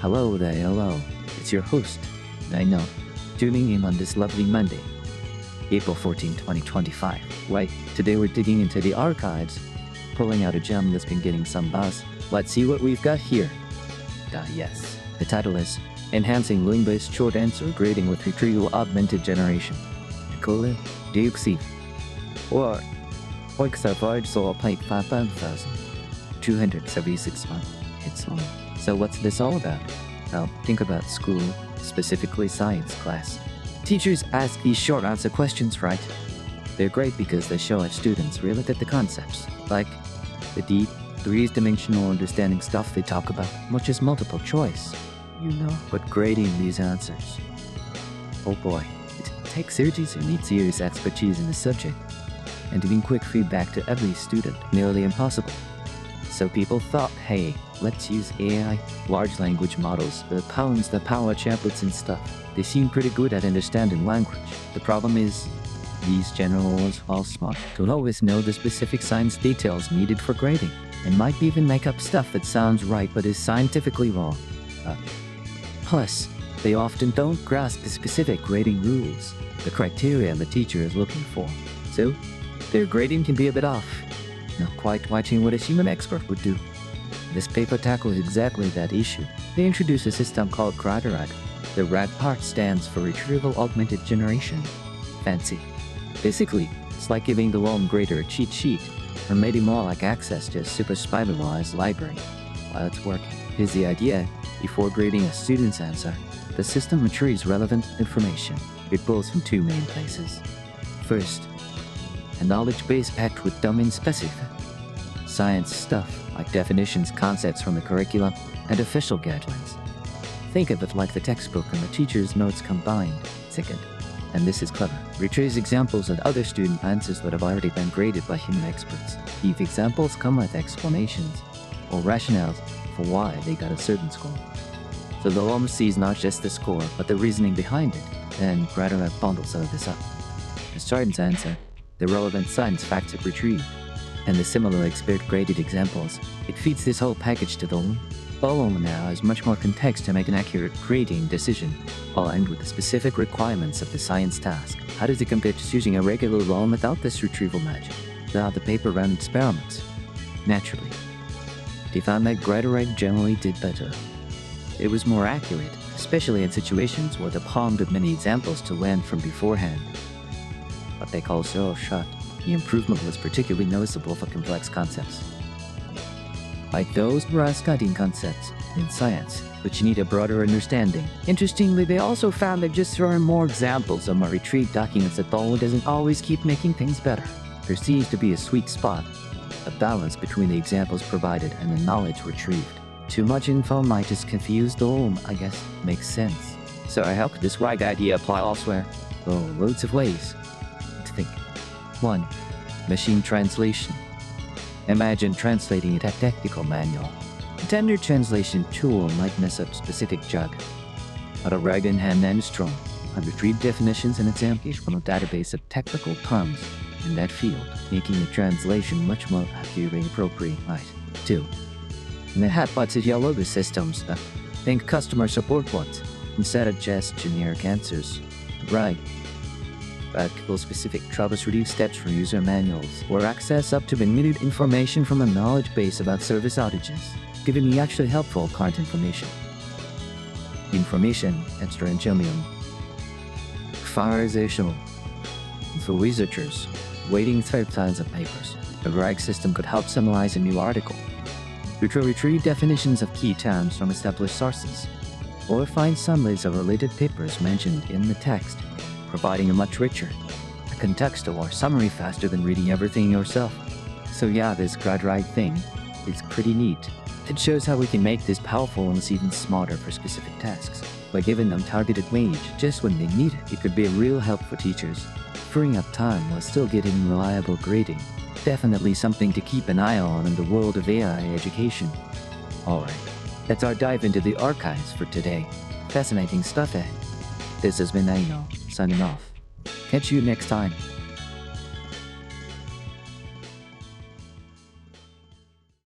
Hello there, hello. It's your host, Dino, tuning in on this lovely Monday, April 14, 2025. Right, today we're digging into the archives, pulling out a gem that's been getting some buzz. Let's see what we've got here. Yes, the title is Enhancing LLM-based Short Answer Grading with Retrieval-Augmented Generation. Colon, arXiv. Or arXiv saw 5,276 hits long. So what's this all about? Well, think about school, specifically science class. Teachers ask these short answer questions, right? They're great because they show if students really get the concepts, like the deep, three-dimensional understanding stuff they talk about, much as multiple choice. But grading these answers, oh boy, it takes surgeons who need serious expertise in the subject, and giving quick feedback to every student, nearly impossible. So people thought, hey, let's use AI, large language models, the power chatbots and stuff. They seem pretty good at understanding language. The problem is, these generals, while smart, don't always know the specific science details needed for grading, and might even make up stuff that sounds right but is scientifically wrong. Plus, they often don't grasp the specific grading rules, the criteria the teacher is looking for. So, their grading can be a bit off, not quite matching what a human expert would do. This paper tackles exactly that issue. They introduce a system called GradeRAG. The RAG part stands for Retrieval-Augmented Generation. Fancy. Basically, it's like giving the LLM grader a cheat sheet, or maybe more like access to a super spider-wise library. While it's working, here's the idea. Before grading a student's answer, the system retrieves relevant information. It pulls from two main places. First, a knowledge base packed with domain-specific science stuff, like definitions, concepts from the curriculum, and official guidelines. Think of it like the textbook and the teacher's notes combined. Second, and this is clever, retrieves examples of other student answers that have already been graded by human experts. These examples come with explanations or rationales for why they got a certain score. So the LLM sees not just the score, but the reasoning behind it, and GradeRAG bundles all of this up. The student's answer, the relevant science facts it retrieved, and the similar expert-graded examples. It feeds this whole package to the LLM. The LLM now has much more context to make an accurate grading decision, aligned with the specific requirements of the science task. How does it compare to using a regular LLM without this retrieval magic? Without the paper ran experiments? Naturally, they found that GradeRAG generally did better. It was more accurate, especially in situations where the palm had many examples to learn from beforehand. What they call zero shot, the improvement was particularly noticeable for complex concepts, like those guiding concepts in science, which need a broader understanding. Interestingly, they also found that just throwing more examples on my retrieved documents at all doesn't always keep making things better. There seems to be a sweet spot, a balance between the examples provided and the knowledge retrieved. Too much info might just confuse the LLM, I guess. Makes sense. So how could this RAG idea apply elsewhere? Oh, loads of ways to think. 1. Machine translation. Imagine translating a technical manual. A standard translation tool might mess up specific jargon, but a RAG in hand and strong and retrieve definitions and examples from a database of technical terms in that field, making the translation much more accurate and appropriate. Right. 2. In the hatbots of your logo systems, think customer support bots instead of just generic answers. Right. Practical specific troubleshooting steps for user manuals, or access up-to-the-minute information from a knowledge base about service outages, giving me actually helpful current information. Information extra ingenium. Farizational. For researchers, waiting through tons of papers, a RAG system could help summarize a new article, retrieve definitions of key terms from established sources, or find summaries of related papers mentioned in the text, providing a much richer, contextual or summary faster than reading everything yourself. So yeah, this GradeRAG thing is pretty neat. It shows how we can make this powerful and even smarter for specific tasks. By giving them targeted range just when they need it, it could be a real help for teachers, freeing up time while still getting reliable grading. Definitely something to keep an eye on in the world of AI education. Alright, that's our dive into the archives for today. Fascinating stuff, eh? This has been Aino, signing off. Catch you next time.